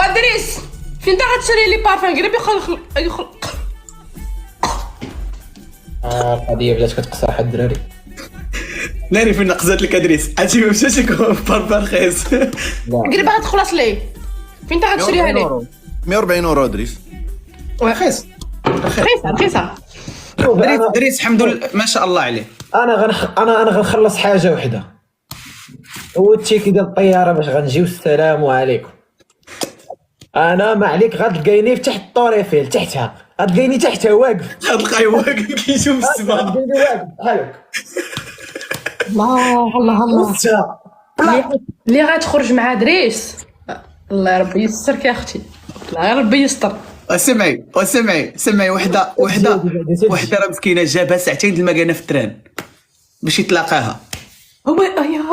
وادريس فين انت غتشري لي بارفان قريب يخلق. القضيه بدات كتقصر حد الدراري. ناري فين نقزات لك ادريس عرفتي ما مشاش لك بارفان رخيص. قريب غتخلص ليه فين انت غتشريها ليه 140 اورو ادريس. رخيص رخيصه. دريس الحمد لله ما شاء الله عليه. انا غنخلص حاجه وحده، هو التيكي ديال الطياره باش غنجيو. السلام عليكم. انا ما عليك غتلقايني تحت الطوريفيل تحتها، غتلقايني تحتها واقف. غتلقاي واقف كيشوف السما. غتلقايني واقف بحالك. الله وستا. اللي غتخرج مع دريس الله ربي يسترك يا اختي، الله ربي يستر. سمعي وحده راه مسكينه جابها ساعتين د المكانه في التران باش يتلاقاها. هو يا